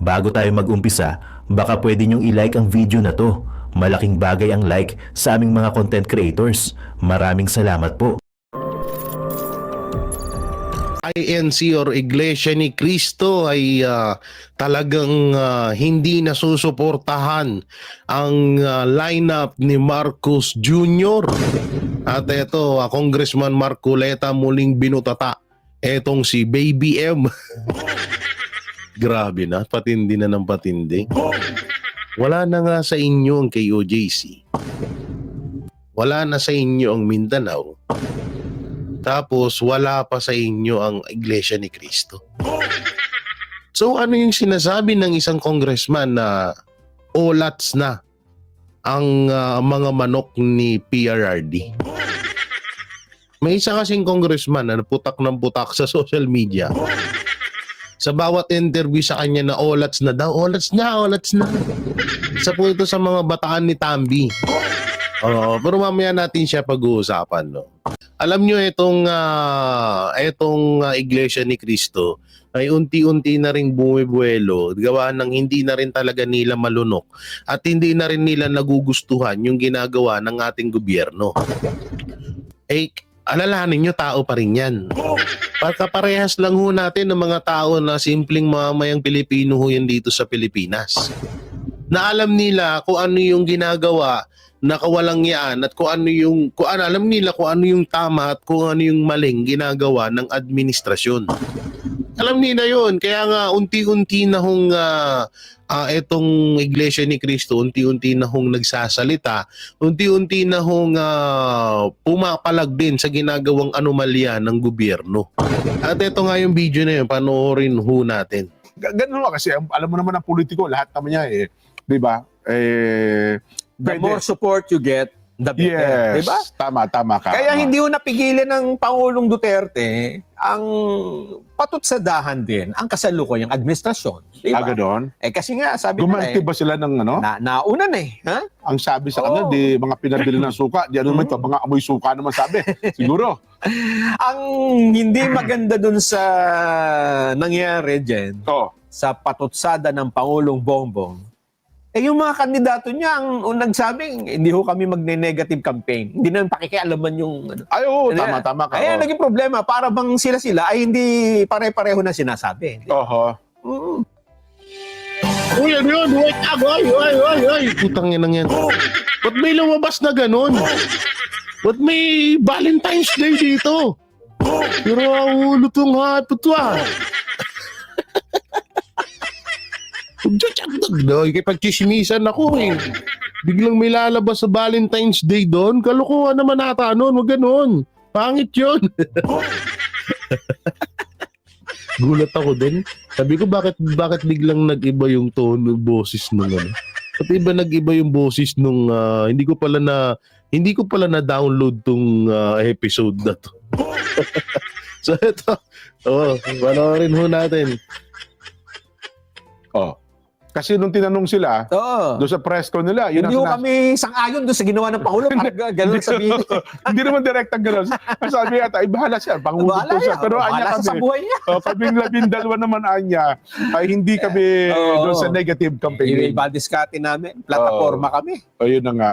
Bago tayo mag-umpisa, baka pwede nyong i-like ang video na to. Malaking bagay ang like sa aming mga content creators. Maraming salamat po. INC or Iglesia ni Cristo ay talagang hindi nasusuportahan ang lineup ni Marcos Jr. At ito, Congressman Marcoleta muling binutata. Etong si Baby M. Grabe na, patindi na ng patindi. Wala na nga sa inyo ang KOJC. Wala na sa inyo ang Mindanao. Tapos wala pa sa inyo ang Iglesia ni Cristo. So ano yung sinasabi ng isang congressman na olats na ang mga manok ni PRRD? May isa kasing congressman na putak ng putak sa social media. Sa bawat interview sa kanya na olats na daw, olats na, olats na. Isa po ito sa mga bataan ni Tambi. Pero mamaya natin siya pag-uusapan. No? Alam nyo, itong Iglesia ni Cristo ay unti-unti na rin bumibuelo, gawa ng hindi na rin talaga nila malunok at hindi na rin nila nagugustuhan yung ginagawa ng ating gobyerno. Alalahanin nyo, tao pa rin yan. Pagkaparehas lang ho natin ng mga tao na simpleng mamamayang Pilipino ho yan dito sa Pilipinas. Na alam nila kung ano yung ginagawa na kawalang yaan at alam nila kung ano yung tama at kung ano yung maling ginagawa ng administrasyon. Alam nila yun. Kaya nga unti-unti na hong itong Iglesia ni Cristo, unti-unti na hong nagsasalita, unti-unti na hong pumapalag din sa ginagawang anomalya ng gobyerno. At ito nga yung video na yun, panoorin ho natin. Ganun lang kasi, alam mo naman ang politiko, lahat naman niya di ba? The more support you get, the better. Yes, Diba? tama ka. Kaya hindi ho napigilan ng Pangulong Duterte ang patutsadahan din ang kasalukuyang administrasyon. Diba? Ganon? Kasi nga, sabi Gumanti nila ba sila ng ano? nauna na Ha? Ang sabi sa kanila, di mga pinabili ng suka, di ano naman ito, mga amoy suka naman sabi. Siguro. Ang hindi maganda dun sa nangyari dyan, sa patutsada ng Pangulong Bongbong, yung mga kandidato niya ang nagsabing, hindi ho kami magne-negative campaign. Hindi naman pakikialaman yung... Ay, oo, tama ka. Kaya naging problema, para bang sila ay hindi pare-pareho na sinasabi. Uy, ano yun? Wait up! Oy! Putang yan yan. Ba't may lumabas na ganun? Ba't may Valentine's Day dito? Pero ang ulo tong hapot to Kaya pagchismisan ako Biglang may lalabas sa Valentine's Day doon. Kalukuhan naman ata noon. Wag ganun. Pangit yun. Gulat ako din. Sabi ko bakit biglang nag-iba yung tone ng boses nung ano. At iba nag-iba yung boses nung hindi ko pala na-download tong episode na to. So ito. Panoorin ho natin. Kasi nung tinanong sila, doon sa press con nila, yun hindi ho kami sang-ayon doon sa ginawa ng Pangulo. Gano'n sabihin. Hindi naman direktang gano'n. Sabi ata, bahala siya. Pangulo to siya. Pero anya kami. Sa buhay niya. Kaming 12 naman anya, ay hindi kami doon sa negative campaign. Yung iba-discarte namin. Plataforma kami. Yun na nga.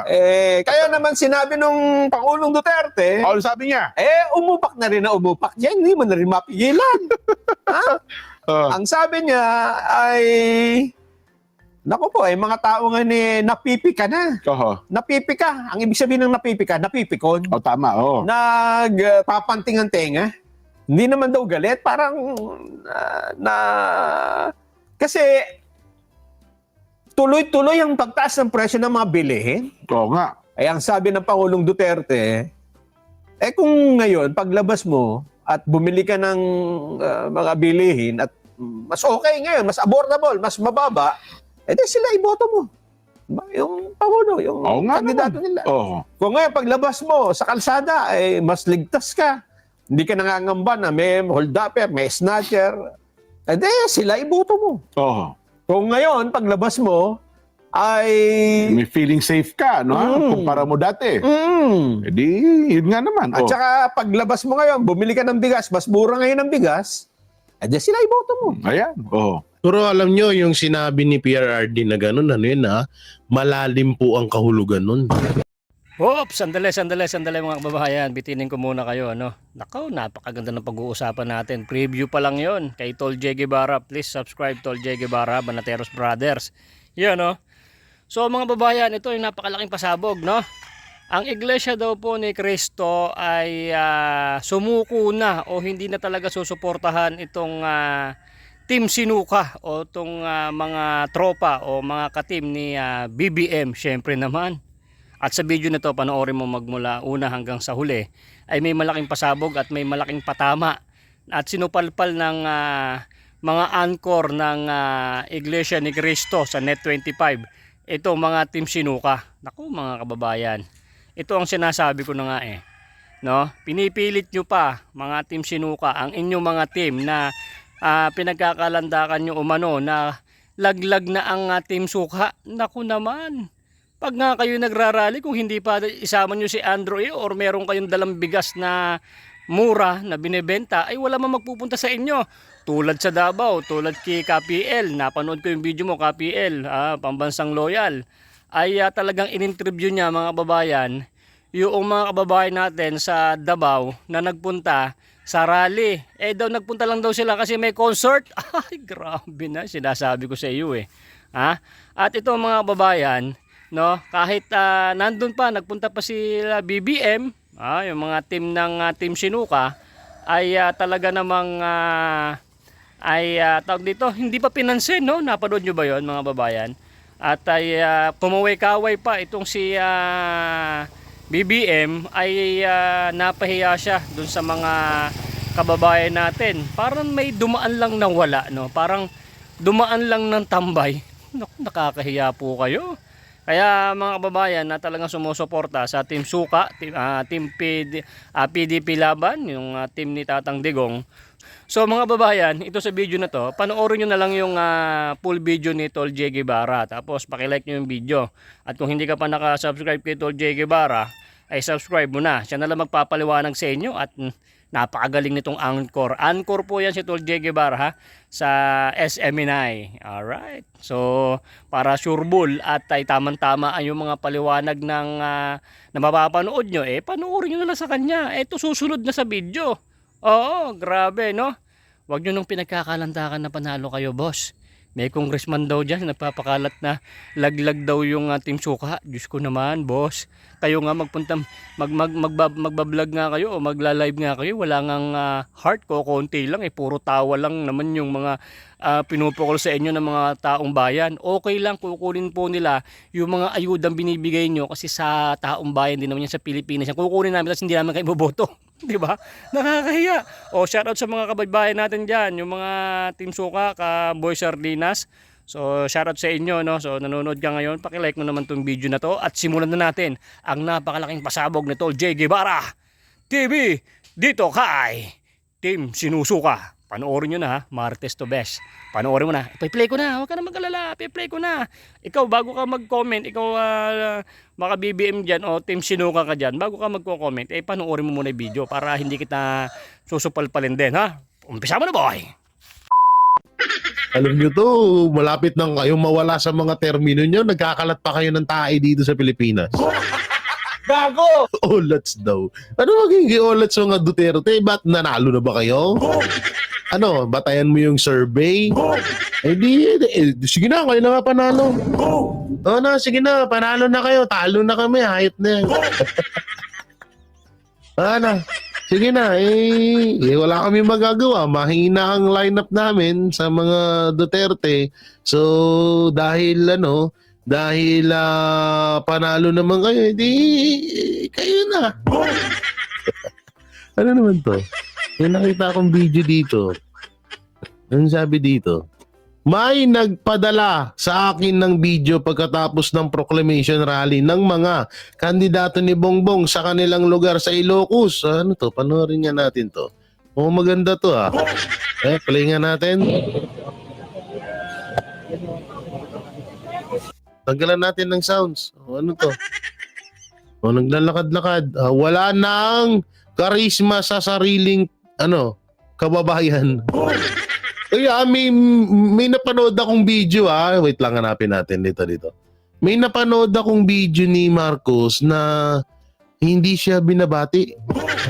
Kaya naman sinabi nung Pangulong Duterte, Sabi niya. umupak na rin na umupak. Yan, hindi mo na rin mapigilan. Ang sabi niya ay... Naku po, mga tao nga napipika na. Napipika. Ang ibig sabihin ng napipika, napipikon. Tama, Nagpapanting ang tenga. Hindi naman daw galit. Parang, kasi, tuloy-tuloy ang pagtaas ng presyo ng mga bilihin. Oo nga. Ang sabi ng Pangulong Duterte, kung ngayon, paglabas mo at bumili ka ng mga bilihin at mas okay ngayon, mas affordable, mas mababa, sila iboto mo. Yung Pangulo, yung kandidato nila. Kung ngayon, paglabas mo sa kalsada, mas ligtas ka. Hindi ka nangangamba na may hold-upper, may snatcher. Sila iboto mo. Kung ngayon, paglabas mo, ay... May feeling safe ka, no? Kumpara mo dati. Yun nga naman. At saka, paglabas mo ngayon, bumili ka ng bigas, mas mura ngayon ng bigas, sila iboto mo. Ayan. Pero alam nyo, yung sinabi ni PRRD na gano'n, ano yun malalim po ang kahulugan nun. Oops, sandali mga kababayan. Bitinin ko muna kayo, ano. Nakaw, napakaganda ng pag-uusapan natin. Preview pa lang yon kay Tol J. Guevara. Please subscribe Tol J. Guevara, Banateros Brothers. Yan, no. So mga kababayan, ito yung napakalaking pasabog, no. Ang iglesia daw po ni Cristo ay sumuko na o hindi na talaga susuportahan itong Team Sinuka o itong mga tropa o mga katim ni BBM. Syempre naman. At sa video na to, panoorin mo magmula una hanggang sa huli, ay may malaking pasabog at may malaking patama. At sinupalpal ng mga anchor ng Iglesia ni Cristo sa Net25. Ito mga Team Sinuka. Naku mga kababayan, ito ang sinasabi ko na nga eh. No? Pinipilit nyo pa mga Team Sinuka, ang inyong mga team na pinagkakalandakan nyo umano na laglag na ang Team Suka. Naku naman. Pag nga kayo nagrarally, kung hindi pa isama nyo si Andrew or meron kayong dalang bigas na mura na binebenta, ay wala man magpupunta sa inyo. Tulad sa Davao, tulad kay KPL, napanood ko yung video mo, KPL, pambansang loyal, ay talagang in-interview niya mga kababayan, yung mga kababayan natin sa Davao na nagpunta sa rally. Daw nagpunta lang daw sila kasi may concert. Ay, grabe na, sinasabi ko sa iyo eh. At ito mga kababayan, no, kahit nandun pa, nagpunta pa sila BBM, yung mga team ng Team Sinuka, ay talaga namang tawag dito, hindi pa pinansin, no? Napanood nyo ba yon mga babayan? At ay pumaway-kaway pa itong si BBM, ay napahiya siya dun sa mga kababayan natin. Parang may dumaan lang na wala, no? Parang dumaan lang ng tambay. Nakakahiya po kayo. Kaya mga kababayan na talagang sumusuporta sa Team Suka, Team PDP Laban, yung team ni Tatang Digong. So mga kababayan, ito sa video na to, panoorin nyo na lang yung full video ni Tol J. Guevara. Tapos pakilike nyo yung video. At kung hindi ka pa nakasubscribe kay Tol J. Guevara, ay subscribe mo na. Siya na lang magpapaliwanag sa inyo at napakagaling nitong Anchor. Anchor po yan si Tol J. Guevara sa SMNI. Alright. So, para sureball at ay tamang-tama ang yung mga paliwanag ng na mapapanood nyo, panoorin nyo na lang sa kanya. Ito susunod na sa video. Oo, grabe, no? Huwag nyo nung pinagkakalandakan na panalo kayo, boss. May congressman daw dyan, nagpapakalat na laglag daw yung Team Suka. Diyos ko naman, boss. Kayo nga magpunta, magbablog nga kayo o magla-live nga kayo. Wala ngang heart ko, konti lang. Puro tawa lang naman yung mga pinupukol sa inyo ng mga taong bayan. Okay lang, kukunin po nila yung mga ayudang binibigay nyo kasi sa taong bayan din naman yan sa Pilipinas. Kukunin namin kasi hindi namin kayo boboto. Di ba? Nakakahiya. O shoutout sa mga kababayan natin diyan, yung mga Team Suka, ka Boy Sardinas. So shoutout sa inyo, no. So nanonood ka ngayon, paki-like mo naman tong video na to at simulan na natin ang napakalaking pasabog ni Tol J. Guevara TV dito kay Team Sinusuka. Panoorin nyo na ha, Martes to Best. Panoorin mo na. I-play ko na, huwag ka na mag-alala, i-play ko na. Ikaw, bago ka mag-comment, ikaw maka BBM dyan o Team Sinuka ka dyan, bago ka mag-comment, panoorin mo muna yung video para hindi kita susupalpalin din ha. Umpisa mo na boy! Alam nyo to, malapit nang kayong mawala sa mga termino nyo, nagkakalat pa kayo ng tae dito sa Pilipinas. Gago! Olats daw. Ano maging olats mga Duterte? Ba't nanalo na ba kayo? Ano, batayan mo yung survey? Sige na, kayo na nga panalo. Sige na, panalo na kayo. Talo na kami, hayop na yan. Sige na, wala kami magagawa. Mahina ang lineup namin sa mga Duterte. So, dahil panalo naman kayo, kayo na. Ano naman to? May nakita akong video dito. Ano sabi dito? May nagpadala sa akin ng video pagkatapos ng proclamation rally ng mga kandidato ni Bongbong sa kanilang lugar sa Ilocos. Ano to? Panoorin nga natin to. Maganda to ha. Play nga natin. Tanggalan natin ng sounds. Ano to? Naglalakad-lakad. Wala nang karisma sa sariling kababayan. May napanood akong video Wait lang, hanapin natin dito. May napanood akong video ni Marcos na hindi siya binabati.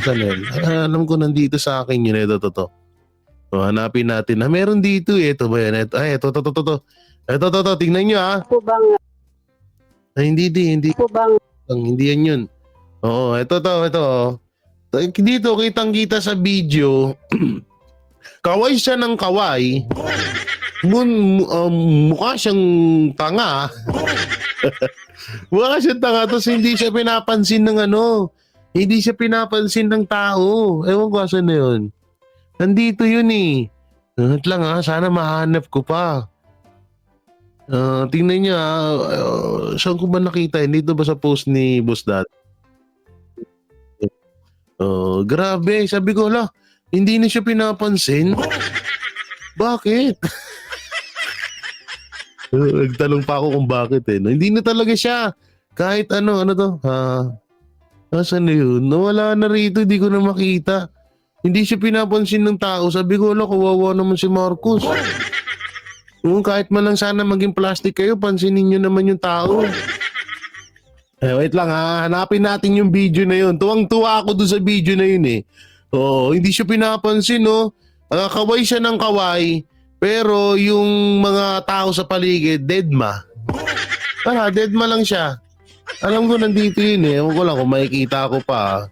Saan yun? Alam ko nandito sa akin yun. Ito. Hanapin natin. Meron dito Ito ba yan? Ito. Tingnan nyo Po bang, Hindi. po bang, Hindi yan yun. Oo, ito. Dito, kitang-kita sa video. Kaway siya ng kaway. Mukha siyang tanga. Mukha siyang tanga, tapos hindi siya pinapansin ng Hindi siya pinapansin ng tao. Ewan ko asan na yun. Nandito yun At lang sana mahanap ko pa. Tingnan niya, saan ko ba nakita? Dito ba sa post ni Boss Dad? Grabe, sabi ko, hindi na siya pinapansin. Bakit? Nagtanong pa ako kung bakit Hindi na talaga siya. Kahit ano to? Nasaan na yun? Nawala na rito, hindi ko na makita. Hindi siya pinapansin ng tao. Sabi ko, kawawa naman si Marcos. Kahit man lang sana maging plastic kayo, pansinin nyo naman yung tao. Wait lang hanapin natin yung video na yun. Tuwang-tuwa ako doon sa video na yun hindi siya pinapansin kaway siya ng kaway, pero yung mga tao sa paligid, deadma. Deadma lang siya. Alam ko nandito yun Ewan ko lang kung makikita ko pa.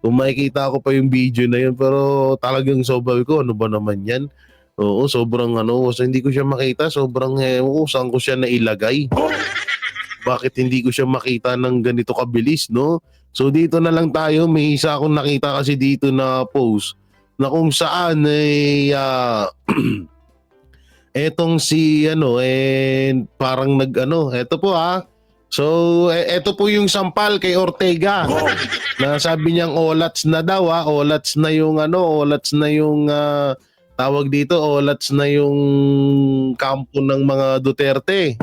Kung makikita ko pa yung video na yun, pero talagang sobrang ko, ano ba naman yan? Oo, sobrang so hindi ko siya makita, sobrang saan ko siya nailagay. Bakit hindi ko siya makita ng ganito kabilis, no? So dito na lang tayo, may isa akong nakita kasi dito na post na kung saan etong si parang eto po So eto po yung sampal kay Ortega. Na sabi niyang olats na daw olats na yung tawag dito, olats na yung kampo ng mga Duterte.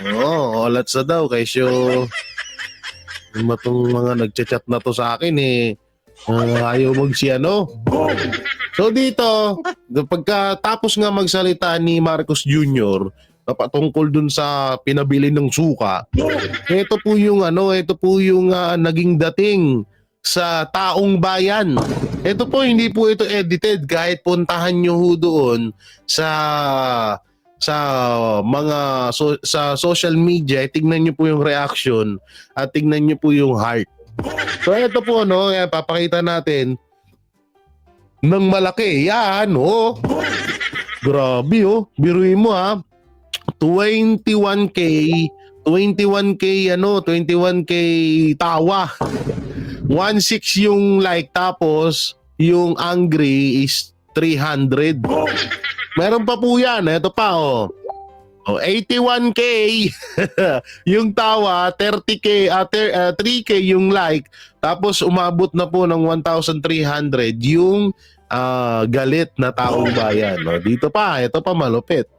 Olats na daw kaysyo matong mga nagchat-chat na to sa akin ayaw So dito, pagkatapos nga magsalita ni Marcos Jr. patungkol dun sa pinabili ng suka, ito po yung naging dating sa taong bayan. Ito po, hindi po ito edited. Kahit puntahan nyo doon sa mga sa social media, tignan nyo po yung reaction at tignan nyo po yung heart. So ito po papakita natin ng malaki. Yan Grabe biruin mo 21K tawa. 1.6 yung like, tapos yung angry is 300. Meron pa po yan. Ito pa 81K yung tawa, 30K, 3K yung like, tapos umabot na po ng 1,300 yung galit na taong bayan. Dito pa, ito pa malupit.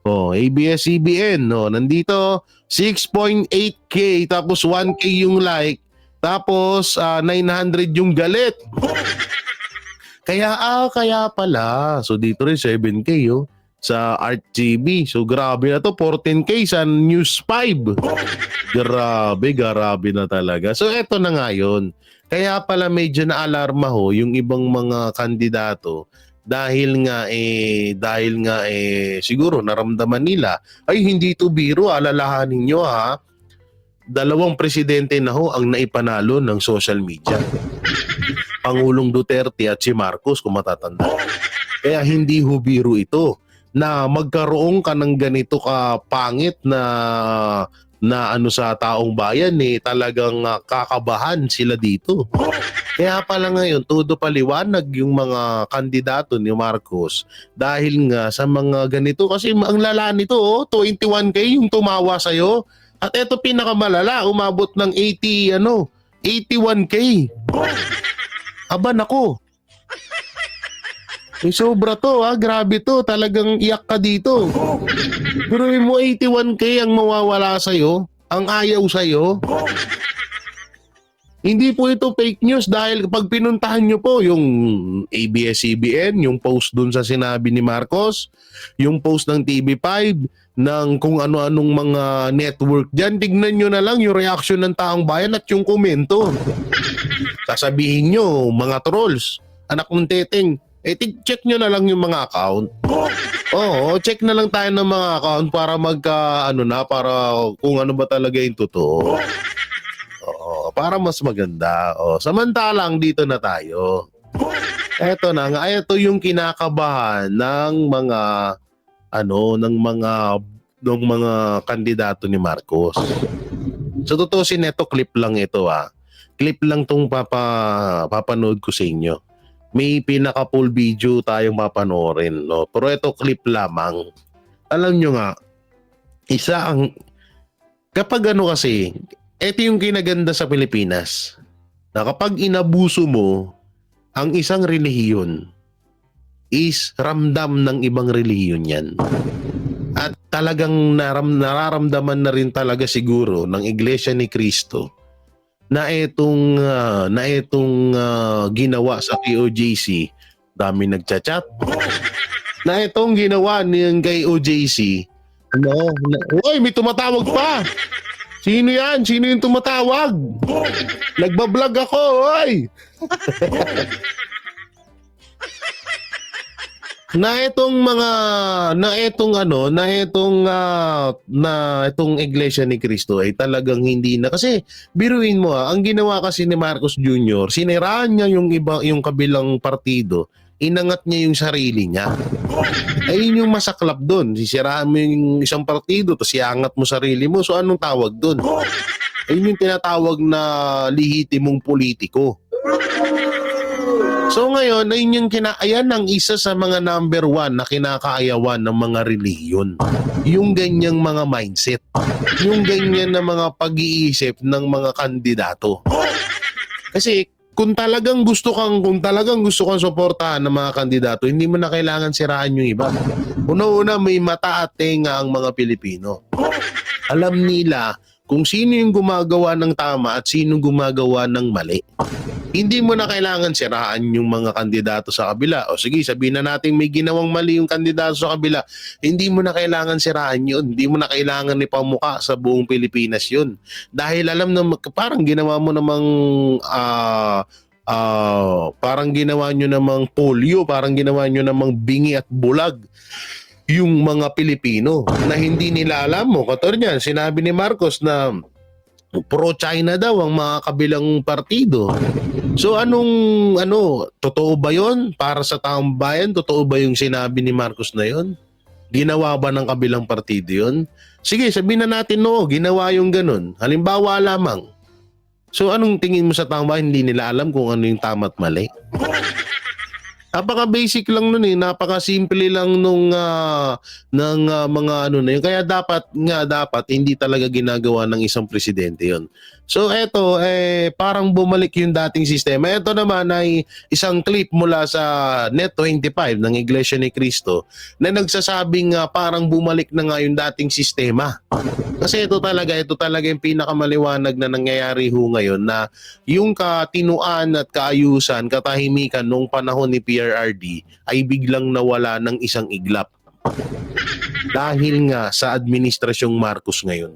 ABS-CBN, nandito 6.8K, tapos 1K yung like, tapos 900 yung galit. Kaya pala. So dito rin 7K sa ArtGB. So grabe na to, 14K sa News 5. Grabe na talaga. So eto na nga yun. Kaya pala medyo na-alarma yung ibang mga kandidato dahil nga siguro naramdaman nila ay hindi to biro, alalahanin nyo 2 presidente na ang naipanalo ng social media. Pangulong Duterte at si Marcos, kung matatanda. Kaya hindi biro ito na magkaroon ka ng ganito ka pangit na sa taong bayan talagang kakabahan sila dito. Kaya pala ngayon, todo paliwanag yung mga kandidato ni Marcos dahil nga sa mga ganito. Kasi ang lala nito, 21K yung tumawa sa'yo. At eto pinakamalala, umabot ng 81K. Aba nako. Sobra to grabe to, talagang iyak ka dito. Pero mo 81K ang mawawala sa'yo, ang ayaw sa'yo. Hindi po ito fake news dahil kapag pinuntahan nyo po yung ABS-CBN, yung post dun sa sinabi ni Marcos, yung post ng TV5, ng kung ano-anong mga network dyan, tignan nyo na lang yung reaction ng taong bayan at yung komento. Sasabihin nyo, mga trolls, anak ng teteng, check nyo na lang yung mga account. Oo, check na lang tayo ng mga account para para kung ano ba talaga yung totoo. Oo, para mas maganda. Samantalang dito na tayo. Eto na nga, ito yung kinakabahan ng mga kandidato ni Marcos. So tutusin ito, clip lang ito Clip lang tong papanood ko sa inyo. May pinaka full video tayong papanoorin, no? Pero ito clip lamang. Alam nyo nga, kapag kasi, ito yung kinaganda sa Pilipinas, na kapag inabuso mo ang isang relihiyon, is ramdam ng ibang relihiyon yan. At talagang nararamdaman na rin talaga siguro ng Iglesia ni Cristo na itong ginawa sa KOJC, dami nagchat-chat, na itong ginawa niyang kay OJC, Uy, may tumatawag pa! Sino yan? Sino yung tumatawag? Nagbablog ako, oy! itong Iglesia ni Cristo ay talagang hindi na, kasi biruin mo ang ginawa kasi ni Marcos Jr., siniraan niya yung kabilang partido, inangat niya yung sarili niya. Ay yun yung masaklap doon. Sisiraan mo yung isang partido tapos iangat mo sarili mo. So anong tawag doon? Ayun yung tinatawag na lihitimong politiko. So ngayon, ayan ang isa sa mga number 1 na kinakaayawan ng mga relihiyon. Yung ganyang mga mindset. Yung ganyan na mga pag-iisip ng mga kandidato. Kasi kung talagang gusto kang suportahan ng mga kandidato, hindi mo na kailangan siraan yung iba. Una-una, may mata at tenga ang mga Pilipino. Alam nila kung sino yung gumagawa ng tama at sino gumagawa ng mali. Hindi mo na kailangan siraan yung mga kandidato sa kabila. O sige, sabihin na natin may ginawang mali yung kandidato sa kabila. Hindi mo na kailangan siraan yun. Hindi mo na kailangan ipamuka sa buong Pilipinas yun. Dahil alam na parang ginawa mo namang parang ginawa nyo namang polio, parang ginawa nyo namang bingi at bulag yung mga Pilipino na hindi nila alam mo. Katulad niyan, sinabi ni Marcos na pro-China daw ang mga kabilang partido. So totoo ba yon para sa taong bayan? Totoo ba yung sinabi ni Marcos na yon? Ginawa ba ng kabilang partido yon? Sige, sabihin na natin ginawa yung ganun. Halimbawa lamang. So anong tingin mo sa taong bayan? Hindi nila alam kung ano yung tama at mali. Napaka-basic lang nun napaka-simple lang ng mga na yun. Kaya dapat hindi talaga ginagawa ng isang presidente yun. So eto, parang bumalik yung dating sistema. Ito naman ay isang clip mula sa Net25 ng Iglesia ni Cristo na nagsasabing parang bumalik na nga yung dating sistema. Kasi ito talaga yung pinakamaliwanag na nangyayari ngayon, na yung katinuan at kaayusan, katahimikan nung panahon ni PRRD ay biglang nawala ng isang iglap. Dahil nga sa administrasyong Marcos ngayon.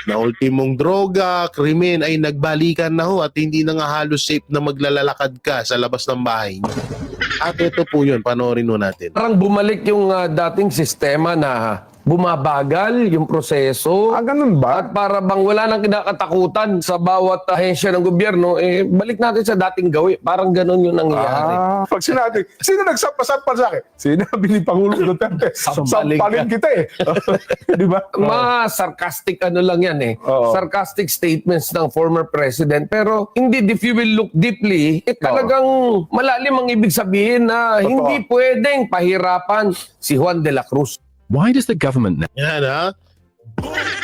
Na ultimong droga, krimen ay nagbalikan na at hindi na nga halos safe na maglalakad ka sa labas ng bahay niyo. At ito po yun, panoorin mo natin. Parang bumalik yung dating sistema na bumabagal yung proseso. Ganun ba? At para bang wala nang kinakatakutan sa bawat ahensya ng gobyerno, balik natin sa dating gawin. Parang ganun yung nangyayari. Pag sinabi, sino nagsampasampal sa akin? Sinabi ni Pangulong Duterte, Sampalin sampalin kita Di ba? Mga sarcastic lang yan Oo. Sarcastic statements ng former president. Pero indeed, if you will look deeply, talagang malalim ang ibig sabihin na hindi pwedeng pahirapan si Juan de la Cruz. Why does the government now? Yan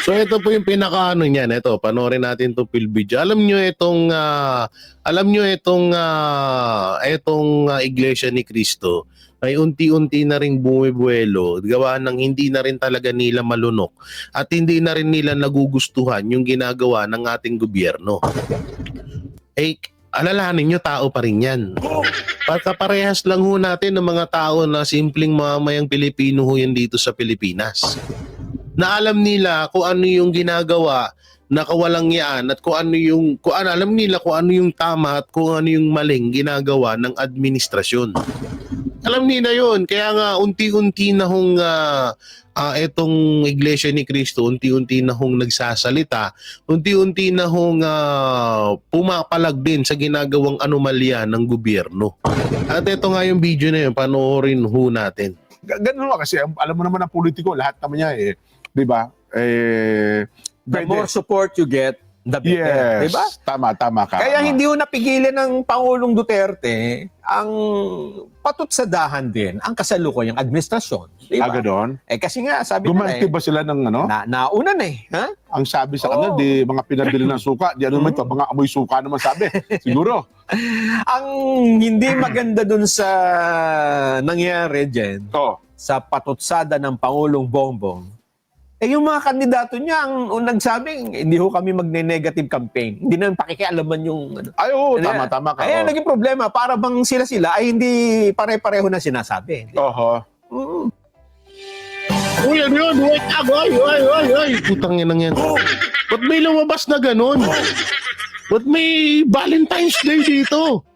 So ito po yung pinakaano niyan. Ito, panoorin natin itong film video. Alam nyo itong Iglesia ni Cristo ay unti-unti na rin bumibuelo, gawa ng hindi na rin talaga nila malunok at hindi na rin nila nagugustuhan yung ginagawa ng ating gobyerno. alalahanin nyo, tao pa rin yan. Pagkaparehas lang ho natin ng mga tao na simpleng mamamayang Pilipino ho yan dito sa Pilipinas. Na alam nila kung ano yung ginagawa na kawalang yaan at alam nila kung ano yung tama at kung ano yung maling ginagawa ng administrasyon. Alam nila yun. Kaya nga unti-unti na hong etong Iglesia ni Cristo, unti-unti na hong nagsasalita, unti-unti na hong pumapalag din sa ginagawang anomalya ng gobyerno. At ito nga yung video na yun, panoorin ho natin. Ganun nga kasi, alam mo naman ang politiko, lahat naman niya di ba? The more support you get, the better. Yes, Diba? tama ka. Kaya hindi ho napigilan ng Pangulong Duterte ang patutsadahan din ang kasalukuyang administrasyon. Diba? Ganon. Kasi nga, sabi nila Gumanti ba sila ng ano? nauna na eh. Ha? Ang sabi sa Oo. kanila, di mga pinabili ng suka, di ano naman ito, mga amoy suka naman sabi. Siguro. Ang hindi maganda dun sa nangyari dyan, sa patutsada ng Pangulong Bongbong, yung mga kandidato niya ang nagsabing, hindi ho kami magne-negative campaign. Hindi naman pakikialaman yung... Ay, oo, tama ka. Ay, naging problema. Para bang sila ay hindi pare-pareho na sinasabi. Oho. Uy, ano yun? Wait up! Ay! Putang yan yan. Ba't may lumabas na ganun? Ba't may Valentine's Day dito?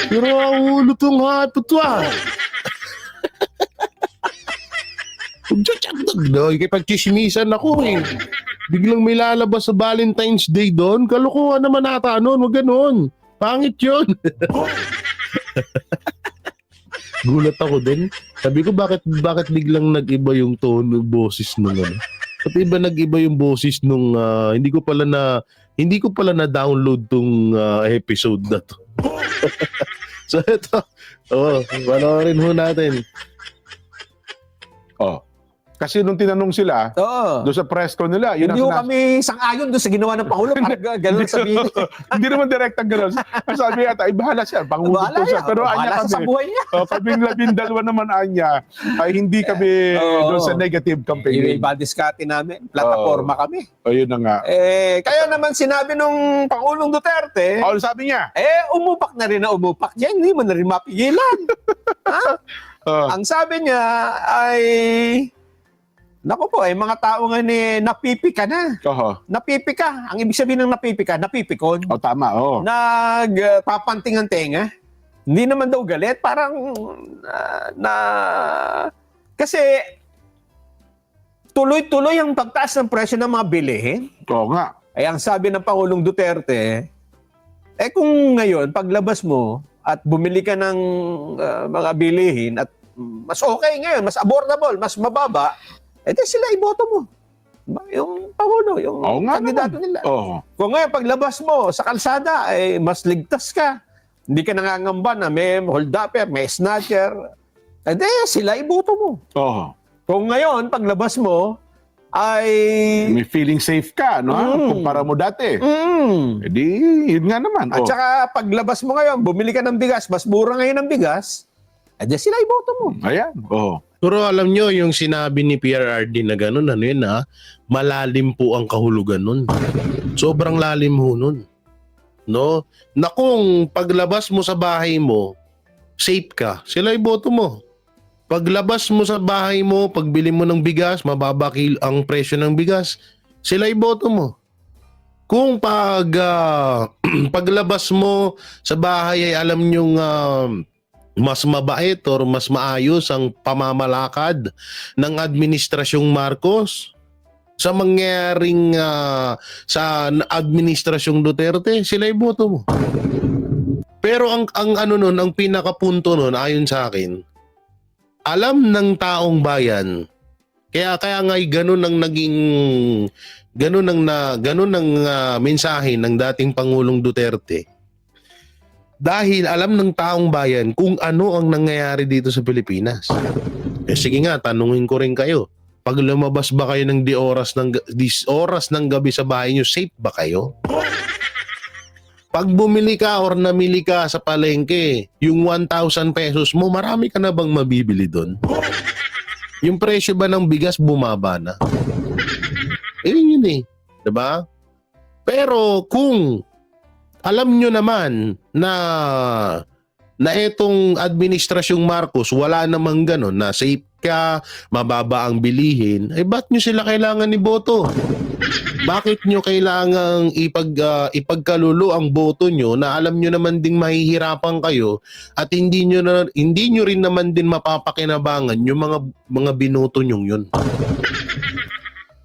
Pero ang ulo tong hapot to No, ikipag-chismisan ako Biglang may lalabas sa Valentine's Day doon. Kalukuhan naman ata noon. Huwag ganun. Pangit yun. Gulat ako din. Sabi ko, bakit biglang nag-iba yung tone ng boses nung ano? Pati iba nag-iba yung boses nung hindi ko pala na-download tong episode na to. So ito, panoorin ho natin. Kasi nung tinanong sila, Oo. doon sa press con nila, yun Hindi ho ang kami sang-ayon doon sa ginawa ng Pangulo. Parang gano'n sabihin. Hindi naman direct ang gano'n. Sabi ata, bahala siya, pangulo Bahala to siya. siya. Pero Bahala anya siya sa kami, buhay niya. kaming 12 naman anya, ay hindi kami doon sa negative campaign. Iba diskarte namin. Plataforma kami. O yun na nga. Kaya naman sinabi nung Pangulong Duterte, O sabi niya, umupak na rin na umupak dyan. Hindi mo na rin mapigilan. Ang sabi niya ay, naku po, mga tao nga napipika na. Napipika. Ang ibig sabihin ng napipika, napipikon. tama, Nagpapanting ang tenga. Hindi naman daw galit. Parang, kasi, tuloy-tuloy ang pagtaas ng presyo ng mga bilihin. Oo nga. Ay ang sabi ng Pangulong Duterte, kung ngayon, paglabas mo at bumili ka ng mga bilihin at mas okay ngayon, mas affordable, mas mababa, di sila iboto mo. Yung Pangulo, yung kandidato nila. Kung ngayon, paglabas mo sa kalsada, mas ligtas ka. Hindi ka nangangamba na may hold-upper, may snatcher. Di sila iboto mo. Kung ngayon, paglabas mo, ay... May feeling safe ka, no? Kumpara mo dati. Di, yun nga naman. At saka, paglabas mo ngayon, bumili ka ng bigas, mas mura ngayon ng bigas, di sila iboto mo. Ayan, Pero alam nyo, yung sinabi ni PRRD na gano'n, malalim po ang kahulugan nun. Sobrang lalim ho nun. No? Na kung paglabas mo sa bahay mo, safe ka, sila iboto mo. Paglabas mo sa bahay mo, pagbili mo ng bigas, mababa ang presyo ng bigas, sila iboto mo. Kung paglabas mo sa bahay ay alam nyong mas mabait or mas maayos ang pamamalakad ng administrasyong Marcos sa mangyaring sa administrasyong Duterte, sila iboto mo. Pero ang pinakapunto nun ayon sa akin, alam ng taong bayan, kaya nga ganun ang naging ganun ang mensahe ng dating Pangulong Duterte. Dahil alam ng taong bayan kung ano ang nangyayari dito sa Pilipinas. Sige nga, tanungin ko rin kayo. Pag lumabas ba kayo ng 10 oras ng gabi sa bahay nyo, safe ba kayo? Pag bumili ka or namili ka sa palengke, yung 1,000 pesos mo, marami ka na bang mabibili doon? Yung presyo ba ng bigas bumaba na? Yun eh. Diba? Pero kung alam nyo naman na etong administrasyong Marcos, wala namang ganon, na safe ka, mababa ang bilihin, ay ba't nyo sila kailangan iboto? Bakit nyo kailangang ipagkalulo ang boto nyo na alam nyo naman ding mahihirapan kayo at hindi nyo rin naman din mapapakinabangan yung mga binoto nyo yun?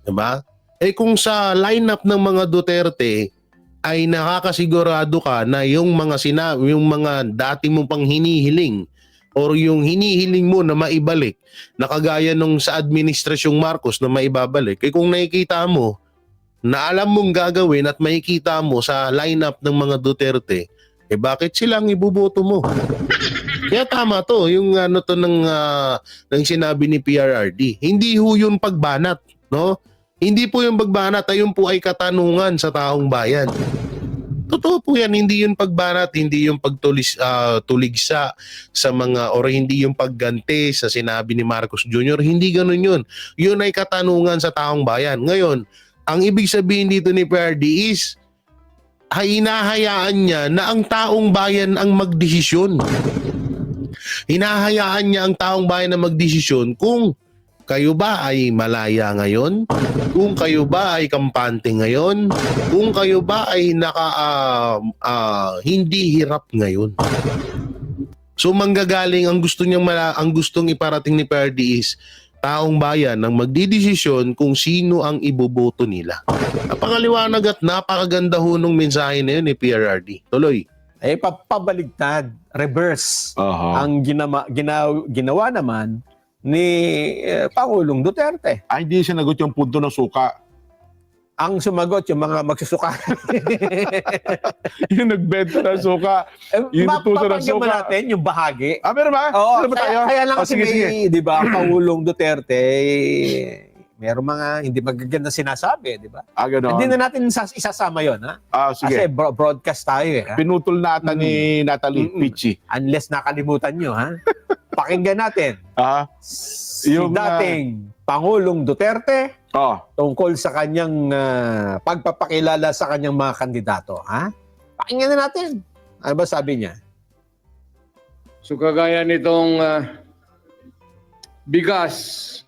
Diba? Eh kung sa lineup ng mga Duterte ay nakakasigurado ka na yung mga dati mo pang hinihiling or yung hinihiling mo na maibalik na kagaya nung sa administrasyong Marcos na maibabalik, eh kung nakikita mo na alam mong gagawin at makikita mo sa lineup ng mga Duterte, eh bakit silang ibuboto mo? Kaya tama to, yung ng sinabi ni PRRD. Hindi ho yung pagbanat, no? Hindi po yung pagbanat, ayun po ay katanungan sa taong bayan. Totoo po yan, hindi yung pagbanat, hindi yung tuligsa sa mga, or hindi yung pagganti sa sinabi ni Marcos Jr. Hindi ganun yun. Yun ay katanungan sa taong bayan. Ngayon, ang ibig sabihin dito ni PRD is, hinahayaan niya na ang taong bayan ang magdesisyon. Hinahayaan niya ang taong bayan na magdesisyon kung kayo ba ay malaya ngayon, kung kayo ba ay kampante ngayon, kung kayo ba ay hindi hirap ngayon. So manggagaling ang gustong iparating ni PRD is taong bayan ang magdidesisyon kung sino ang iboboto nila. Napakaliwanag at napakaganda ho nung mensahe na yun ni PRRD. Tuloy. Eh, pabaligtad, reverse. Ang ginawa naman ni Pangulong Duterte. Ay, hindi sinagot yung punto ng suka. Ang sumagot yung mga magsusuka. Yung nagbenta ng suka. Yung tutuso ng Papakinggan mo suka. natin yung bahagi. Meron ba? Oo, Meron ba tayo? kaya lang kasi Sige, sige. may, di ba, Pangulong Duterte, meron mga hindi magaganda sinasabi, di ba? Ganon. Hindi na natin isasama yon, ha? Sige. Kasi broadcast tayo, eh. Ha? Pinutol na ata ni Natalie Pichi. Unless nakalimutan nyo, ha? Pakinggan natin. Si Yung, dating Pangulong Duterte tungkol sa kanyang pagpapakilala sa kanyang mga kandidato, ha? Pakinggan na natin. Ano ba sabi niya? So kagaya nitong bigas,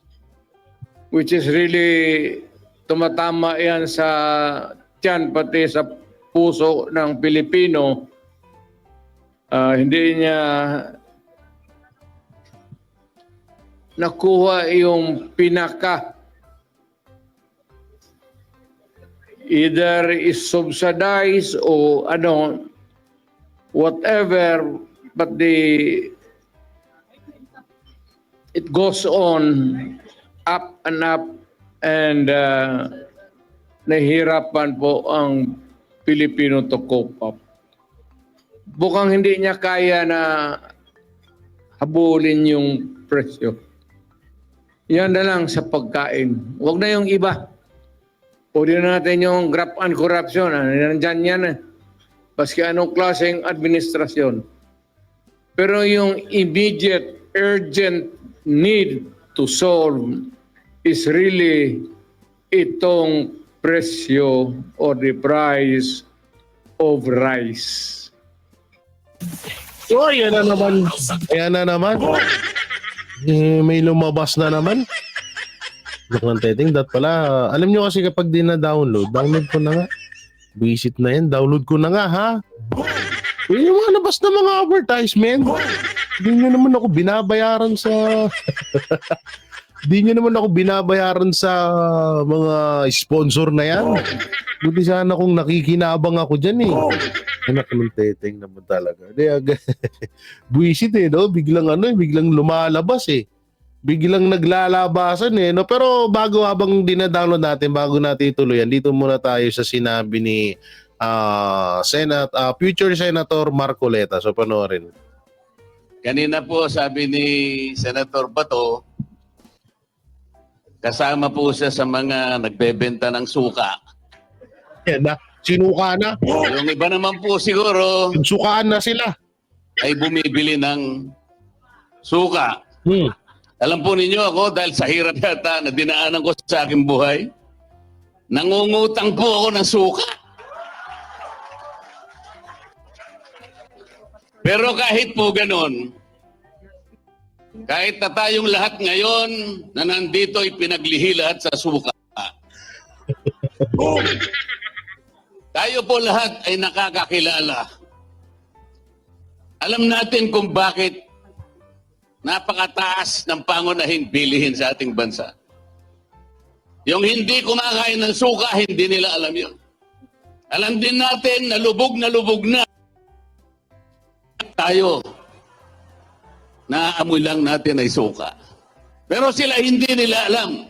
which is really tumatama yan sa tiyan pati sa puso ng Pilipino, hindi niya nakuha yung pinaka, either is subsidized o whatever, but it goes on up and nahihirapan po ang Pilipino to cope up. Bukang hindi niya kaya na habulin yung presyo. Yan na lang sa pagkain. Huwag na yung iba. Pwede na natin yung graft and corruption. Nandyan yan eh. Baski anong klaseng administrasyon. Pero yung immediate, urgent need to solve is really itong presyo or the price of rice. So, yan na naman. Ayan na naman. May lumabas na naman. Look ng teteng, that pala. Alam nyo kasi kapag download ko na nga. Visit na yan, download ko na nga, ha? Yung mga labas na mga advertisement. Hindi nyo naman ako binabayaran sa... Hindi nyo naman ako binabayaran sa mga sponsor na yan. Buti sana kung nakikinabang ako dyan eh. Anak ng teteng naman talaga. Buisit eh, no? Biglang lumalabas eh. Biglang naglalabasan eh, no? Pero habang dinadownload natin, bago natin ituloy yan, dito muna tayo sa sinabi ni future Senator Marcoleta. So panoorin. Kanina po sabi ni Senator Bato, kasama po siya sa mga nagbebenta ng suka. Yan na, sinuka na. Yung iba naman po siguro Sukaan na sila. ay bumibili ng suka. Alam po ninyo ako, dahil sa hirap yata na dinaanan ko sa aking buhay, nangungutang po ako ng suka. Pero kahit po ganon, kahit na tayong lahat ngayon na nandito ay pinaglihi lahat sa suka. Tayo po lahat ay nakakakilala. Alam natin kung bakit napakataas ng pangunahing bilihin sa ating bansa. Yung hindi kumakain ng suka, hindi nila alam yun. Alam din natin na lubog na tayo. Naamoy lang natin ay suka. Pero sila hindi nila alam.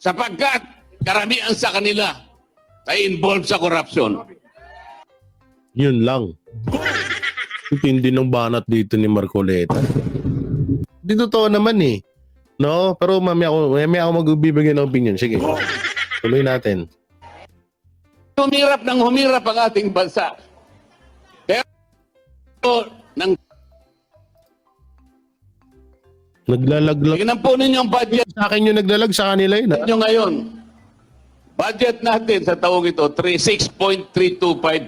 Sapagkat karamihan sa kanila ay involved sa corruption. Yun lang. Tindi ng banat dito ni Marcoleta. Di totoo naman eh. No? Pero mamaya ako magbibigay ng opinion. Sige. Tuloy natin. Humirap ng humirap ang ating bansa. Pero nang Naglalaglag. tingnan po ninyo ang budget Sa akin yung naglalag, sa kanila yun. nyo ngayon. Budget natin sa taong ito, 6.325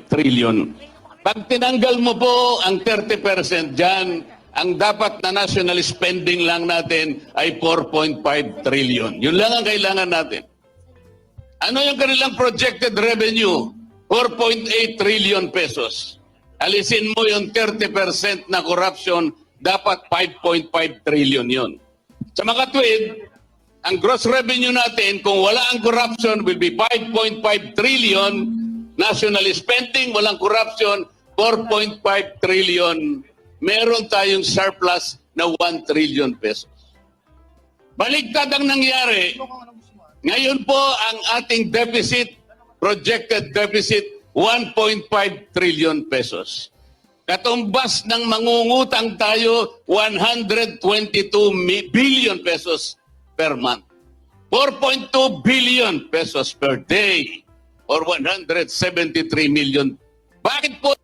trillion. Pag tinanggal mo po ang 30% dyan, ang dapat na national spending lang natin ay 4.5 trillion. Yun lang ang kailangan natin. Ano yung kanilang projected revenue? 4.8 trillion pesos. Alisin mo yung 30% na corruption, dapat 5.5 trillion yun. Sa mga tuwid, ang gross revenue natin, kung wala ang corruption, will be 5.5 trillion. National spending, walang corruption, 4.5 trillion. Meron tayong surplus na 1 trillion pesos. Baligtad ang nangyari. Ngayon po, ang ating deficit, projected deficit, 1.5 trillion pesos. Katumbas ng mangungutang tayo 122 billion pesos per month. 4.2 billion pesos per day or 173 million. Bakit po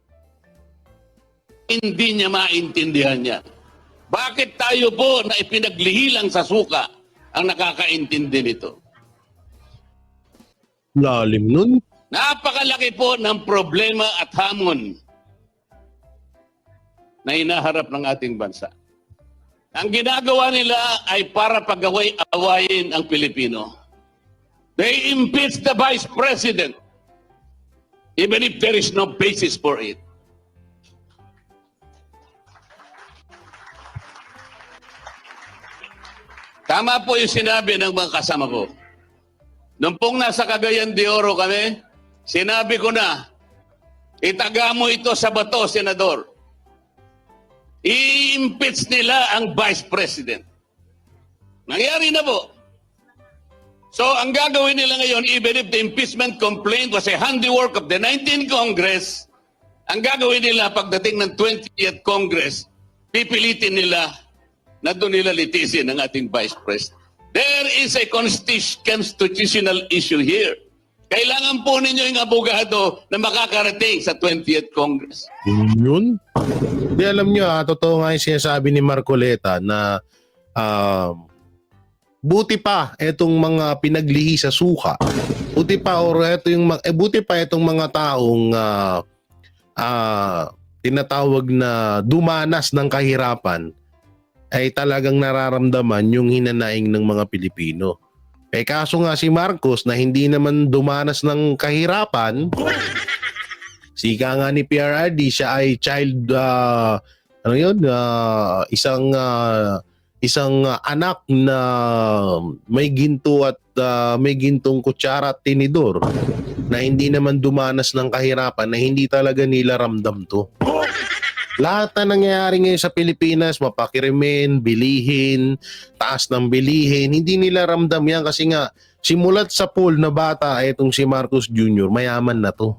hindi niya maintindihan niya? Bakit tayo po na ipinaglihi lang sa suka ang nakakaintindi nito? Lalim nun. Napakalaki po ng problema at hamon na hinaharap ng ating bansa. Ang ginagawa nila ay para pag-awayin ang Pilipino. They impeach the Vice President even if there is no basis for it. Tama po yung sinabi ng mga kasama ko. Nung pong nasa Cagayan de Oro kami, sinabi ko na, itaga mo ito sa bato, Senador. I-impeach nila ang Vice President. Nangyari na po. So, ang gagawin nila ngayon, even if the impeachment complaint was a handiwork of the 19th Congress, ang gagawin nila pagdating ng 20th Congress, pipilitin nila na doon nila litisin ang ating Vice President. There is a constitutional issue here. Kailangan po ninyo yung abogado na makakarating sa 20th Congress. Yun? Di alam nyo, totoo nga yung sinasabi ni Marcoleta na buti pa itong mga pinaglihi sa suka. Buti pa buti pa itong mga taong tinatawag na dumanas ng kahirapan ay talagang nararamdaman yung hinanaing ng mga Pilipino. Kaso nga si Marcos na hindi naman dumanas ng kahirapan, sika nga ni PRRD, siya ay child, isang anak na may ginto at may gintong kutsara at tinidor na hindi naman dumanas ng kahirapan, na hindi talaga nila ramdam to. Lahat na nangyayari ngayon sa Pilipinas, mapakirimen, bilihin, taas ng bilihin, hindi nila ramdam yan kasi nga simulat sa pool na bata, itong si Marcos Jr., mayaman na to.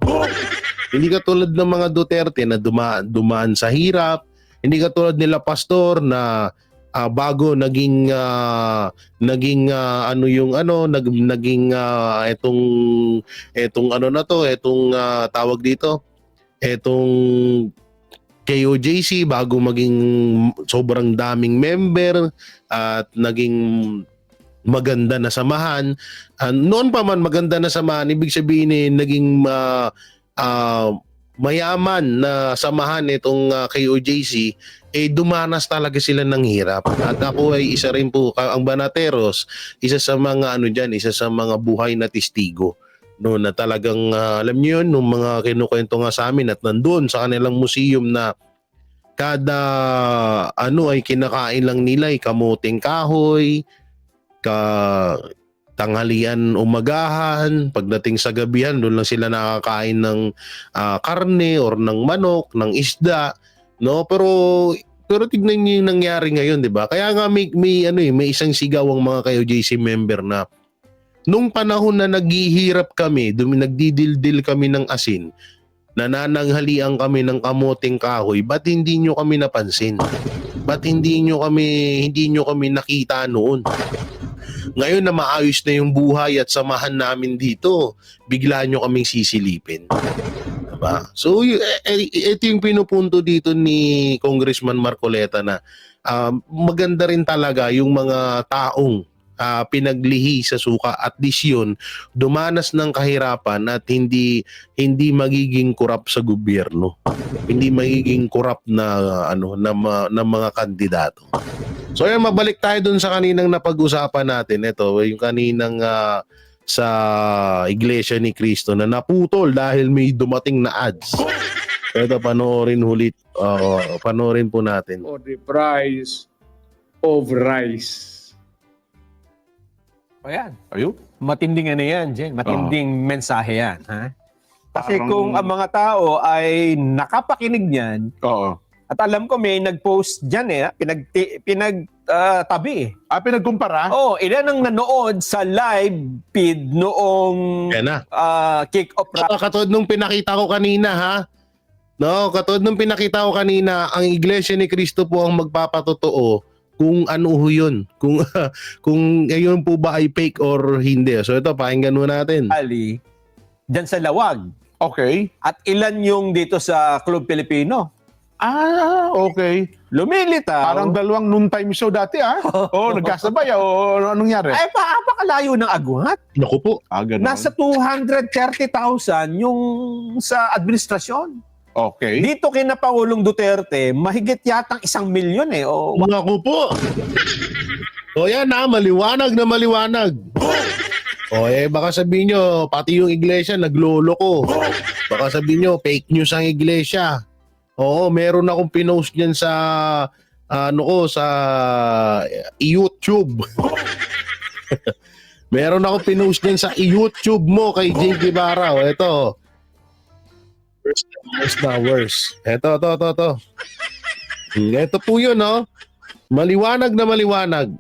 Hindi katulad ng mga Duterte na dumaan sa hirap, hindi katulad nila Pastor na bago naging tawag dito, etong KOJC, bago maging sobrang daming member at naging maganda na samahan. Noon pa man maganda na samahan, ibig sabihin naging mayaman na samahan itong KOJC, dumanas talaga sila ng hirap. At ako ay isa rin po, ang Banateros, isa sa mga isa sa mga buhay na testigo. No, na talagang alam niyo yun, nung mga kinukwento nga sa amin at nandoon sa kanilang museum na kada ay kinakain lang nila ay kamuting kahoy, tanghalian, umagahan, pagdating sa gabihan doon lang sila nakakain ng karne or ng manok, ng isda, no? Pero tignan niyo yung nangyari ngayon, 'di ba? Kaya nga may isang sigaw ang mga KOJC member na nung panahon na naghihirap kami, nagdidildil kami ng asin, nanananghalian kami ng kamuting kahoy, ba't hindi nyo kami napansin? Ba't hindi nyo kami nakita noon? Ngayon na maayos na yung buhay at samahan namin dito, bigla nyo kaming sisilipin. Diba? So, ito yung pinupunto dito ni Congressman Marcoleta na maganda rin talaga yung mga taong pinaglihi sa suka, at least yun, dumanas ng kahirapan at hindi magiging korap sa gobyerno. Hindi magiging korap na mga kandidato. So yan, mabalik tayo dun sa kaninang napag-usapan natin. Ito, yung kaninang sa Iglesia ni Cristo na naputol dahil may dumating na ads. Ito, panoorin po natin. For the price of rice. Ayan. Ayun. Matinding yan, Jen. Matinding mensahe yan. Ha? Kasi Parang- kung ang mga tao ay nakapakinig niyan, Oo. at alam ko may nag-post dyan pinagtabi. Pinagkumpara? Oh, ilan ang nanood sa live feed noong Yan na. kick-off Katulad nung pinakita ko kanina, ha? No, katulad nung pinakita ko kanina, ang Iglesia ni Cristo po ang magpapatotoo kung ano ho yun. Kung ngayon po ba ay fake or hindi. So ito, pakinggan mo natin. rally dyan sa Lawag. Okay. At ilan yung dito sa Club Pilipino. Okay. Lumilitaw. Parang dalawang noon time show dati, nagkasabay, anong nangyari? Ay, napakalayo ng agwat. Naku po. Ganun. Nasa 230,000 yung sa administrasyon. Okay. Dito kina Pangulong Duterte, mahigit yatang 1 milyon eh. O, Naku po. O yan na, maliwanag na maliwanag. Baka sabihin nyo, pati yung iglesia naglolo ko. Baka sabihin nyo, fake news ang iglesia. Oo, meron akong pinost niyan sa sa YouTube. Meron akong pinost niyan sa YouTube mo kay Jake Ibarra. Ito. Worst. Ito. Ito po yun, no? Maliwanag na maliwanag.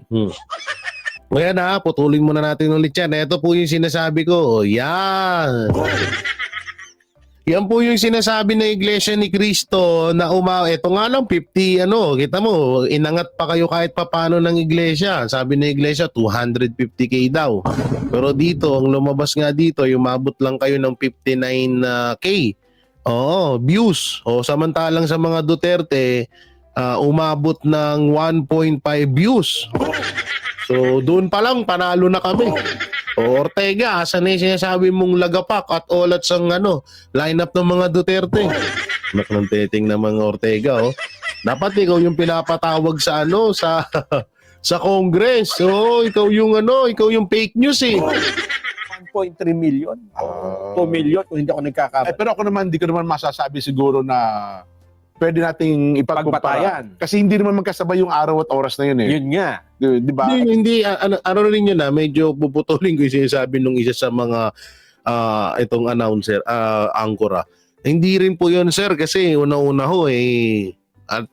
Ayan na, putulin muna natin ulit yan. Ito po yung sinasabi ko. Yan. Yan po yung sinasabi ng Iglesia ni Cristo na ito nga lang 50 kita mo, inangat pa kayo kahit papano ng iglesia. Sabi ng iglesia 250k daw. Pero dito, ang lumabas nga dito, yung mabot lang kayo ng 59k. Views. Samantalang sa mga Duterte, umabot ng 1.5 views. So doon pa lang panalo na kami. Ortega, asan na yung sinasabi mong lagapak at olat sang lineup ng mga Duterte? Anak ng teting ng mga Ortega, Dapat ikaw yung pinapatawag sa sa Congress. Ikaw yung fake news eh. 1.3 million. 2 million kung hindi ako nagkakamali. Pero ako naman, di ko naman masasabi siguro na pwede nating ipagkumpara. Pagbatayan. Kasi hindi naman magkasabay yung araw at oras na yun eh. Yun nga. Di ba? Hindi, rin yun medyo puputulin ko yung sinasabi nung isa sa mga itong announcer, angkora. Hindi rin po yun, sir, kasi una-una ho at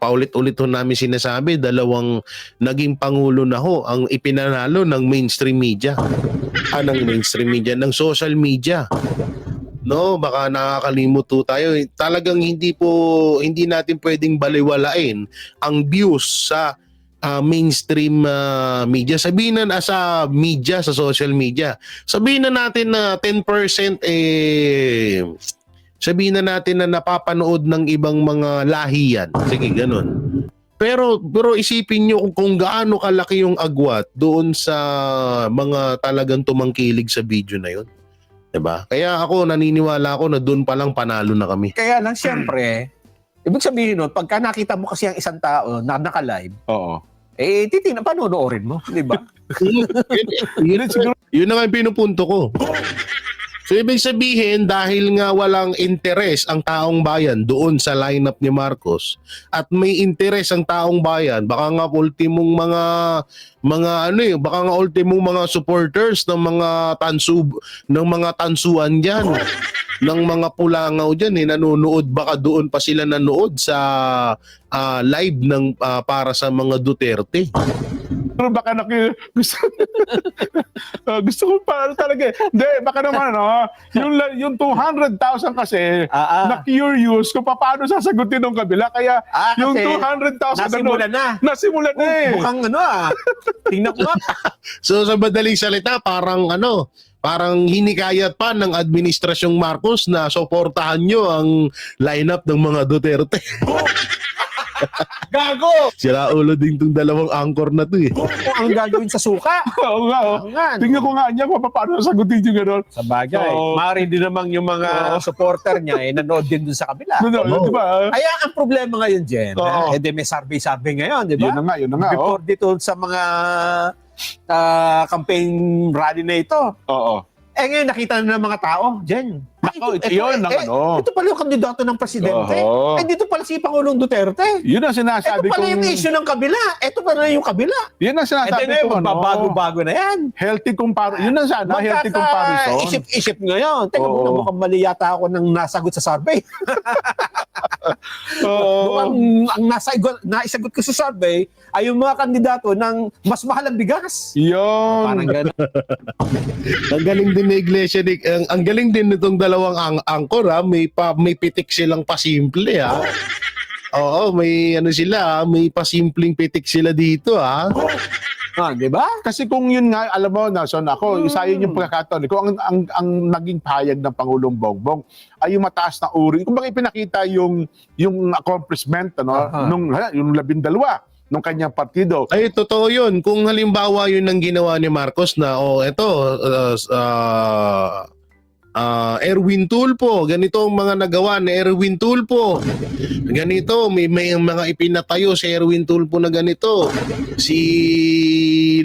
paulit-ulit ho namin sinasabi, dalawang naging pangulo na ho ang ipinanalo ng mainstream media. Ng social media. No, baka nakakalimot po tayo. Talagang hindi natin pwedeng baliwalain ang views sa mainstream media. Sabihin na sa media, sa social media. Sabihin na natin na 10% sabihin na natin na napapanood ng ibang mga lahi yan. Sige, ganun. Pero isipin nyo kung gaano kalaki yung agwat doon sa mga talagang tumangkilig sa video na yun. Diba? Kaya ako, naniniwala ako na doon pa lang panalo na kami. Kaya lang, siyempre, ibig sabihin nun, pagka nakita mo kasi ang isang tao na naka-live, Oo. panonoorin mo, di ba? Yun na nga yung pinupunto ko. So, ibig sabihin, dahil nga walang interes ang taong bayan doon sa lineup ni Marcos at may interes ang taong bayan, baka nga ultimong baka nga ultimong mga supporters ng mga tansuan diyan, ng mga pulangaw diyan, nanonood, baka doon pa sila nanood sa live ng para sa mga Duterte. Pero baka gusto ko pa talaga. Hindi, baka naman, yung 200,000 kasi, na-curious kung paano sasagutin ng kabila. Kaya yung kasi 200,000 nasimulan na. eh. Mukhang tingnan ko nga. So sa madaling salita, parang hinikayat pa ng administrasyong Marcos na suportahan nyo ang lineup ng mga Duterte. Gago! Sira ulo din tong dalawang anchor na to eh. Kung ang gagawin sa suka. Oo nga, Oo nga. Tingnan ko nga niya kung paano sasagutin yung gano'n. Sa bagay. Oo. Maaari din namang yung mga supporter niya, nanood din dun sa kabila. Di ba? Kaya ang problema ngayon, Jen, Oo. may survey ngayon, di ba? Yun na nga. Before dito sa mga campaign rally na ito. Oo. Ngayon nakita na ng mga tao, Jen. Nako, ito yun ang Ito pala yung kandidato ng presidente. Oo. Dito pala si Pangulong Duterte. Yun ang sinasabi Ito pala yung issue ng kabila. Ito pala yung kabila. Yun ang sinasabi Then ko, magbabago-bago na yan. Healthy comparison. Yun ang sana, healthy comparison. Isip ngayon. Teka, Oo. mukhang mali yata ako nang nasagot sa survey. Oo. Ang naisagot ko sa survey ay yung mga kandidato ng mas mahal ang bigas. Yun. Parang gano'n. Ang galing din na iglesia, ang galing din nitong dalawang angkor ha, may pitik silang pasimple ha. Oo, may may pasimpleng pitik sila dito ha. Di ba? Kasi kung yun nga, alam mo, Nason, ako, isa yun yung pagkakataon. Kung ang naging payag ng Pangulong Bongbong ay yung mataas na uri. Kung bakit pinakita yung accomplishment, yung 12 ng kanyang partido. Ay, totoo yun. Kung halimbawa yun ang ginawa ni Marcos na, Erwin Tulfo, ganito ang mga nagawa ni Erwin Tulfo. Ganito, may mga ipinatayo si Erwin Tulfo na ganito. Si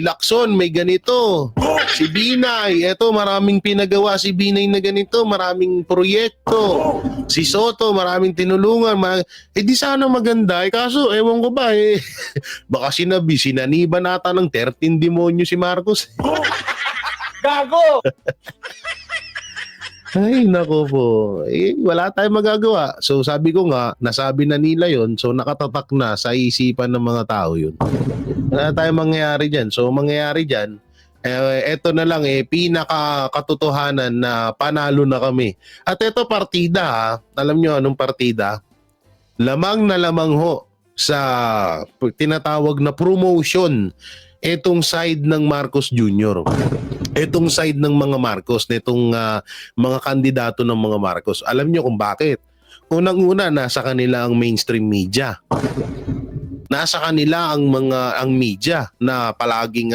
Lacson may ganito. Si Binay, maraming pinagawa si Binay na ganito, maraming proyekto. Si Soto, maraming tinulungan. Di sana maganda. Kaso, ewan ko ba baka sinaniba nata ng 13 demonyo si Marcos. Gago! Ay, nako po. Wala tayong magagawa. So, sabi ko nga, nasabi na nila yon, so nakatatak na sa isipan ng mga tao yun. Wala tayong mangyayari dyan. So, mangyayari dyan, eto na lang pinaka-katotohanan na panalo na kami. At eto partida ha. Alam nyo anong partida? Lamang na lamang ho sa tinatawag na promotion etong side ng Marcos Jr. Etong side ng mga Marcos, nitong mga kandidato ng mga Marcos. Alam nyo kung bakit? Unang-una, nasa kanila ang mainstream media. Nasa kanila ang media na palaging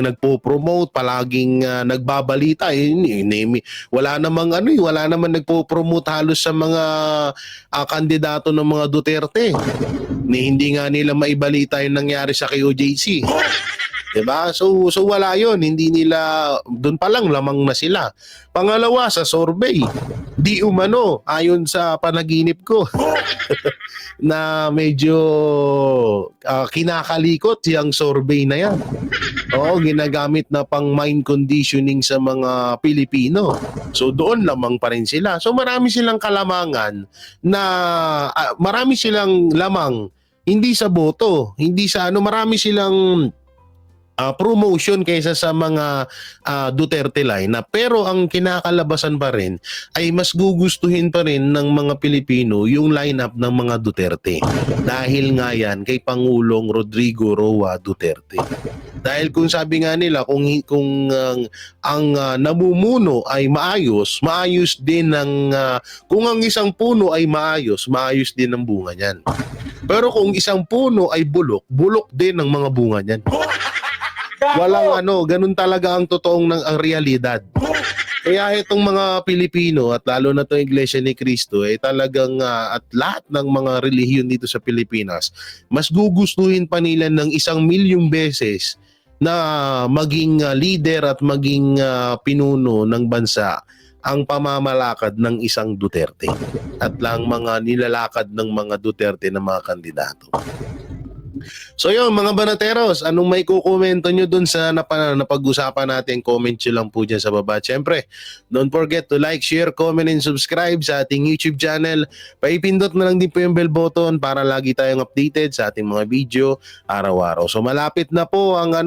nagpo-promote, palaging nagbabalita. Wala namang nagpo-promote halos sa mga kandidato ng mga Duterte. Hindi nga nila maibalita yung nangyari sa KOJC. Diba? So wala yon, hindi nila, doon pa lang lamang na sila. Pangalawa, sa survey, di umano, ayon sa panaginip ko, na medyo kinakalikot yung survey na yan. Oo, ginagamit na pang mind conditioning sa mga Pilipino. So doon lamang pa rin sila. So marami silang kalamangan na, marami silang lamang, hindi sa boto, hindi sa marami silang promotion kaysa sa mga Duterte line na, pero ang kinakalabasan pa rin ay mas gugustuhin pa rin ng mga Pilipino yung lineup ng mga Duterte dahil nga yan kay Pangulong Rodrigo Roa Duterte. Dahil kung sabi nga nila, kung ang namumuno ay maayos din kung ang isang puno ay maayos din ang bunga niyan. Pero kung isang puno ay bulok din ang mga bunga niyan. Walang ganun talaga ang totoong ang realidad. Kaya itong mga Pilipino at lalo na itong Iglesia ni Cristo talagang at lahat ng mga relihiyon dito sa Pilipinas, mas gugustuhin pa nila ng 1,000,000 beses na maging leader at maging pinuno ng bansa ang pamamalakad ng isang Duterte at lang mga nilalakad ng mga Duterte na mga kandidato. So yun, mga banateros, anong may kukomento nyo dun sa napag-usapan natin? Comment nyo lang po dyan sa baba. Siyempre, don't forget to like, share, comment, and subscribe sa ating YouTube channel. Paipindot na lang din po yung bell button para lagi tayong updated sa ating mga video araw-araw. So malapit na po ang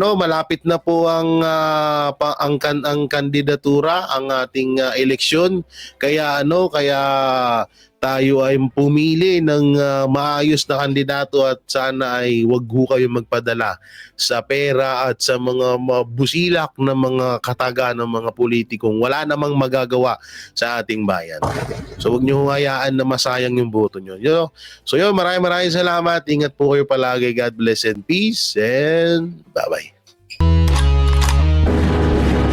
ang kandidatura, ang ating eleksyon. Kaya tayo ay pumili ng maayos na kandidato at sana ay wag ho kayo magpadala sa pera at sa mga busilak na mga kataga ng mga politikong wala namang magagawa sa ating bayan. So wag niyo hayaan na masayang yung boto niyo. So yun, maraming salamat. Ingat po kayo palagi. God bless and peace and bye-bye.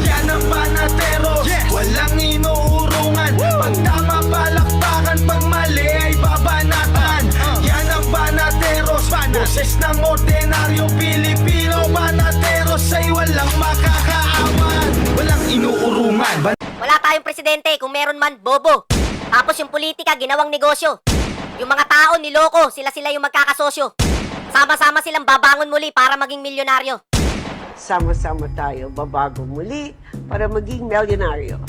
Yan ang Banateros, walang inuurungan. Pag tama palakpakan, pag mali ay babanatan. Yan ang Banateros, boses ng ordinaryong Pilipino. Banateros ay walang makakaawan, walang inuurungan. Wala tayong presidente, kung meron man, bobo. Tapos yung politika, ginawang negosyo. Yung mga tao, niloko, sila yung magkakasosyo. Sama-sama silang babangon muli para maging milyonaryo. Sama-sama tayo babago muli para maging milyonaryo.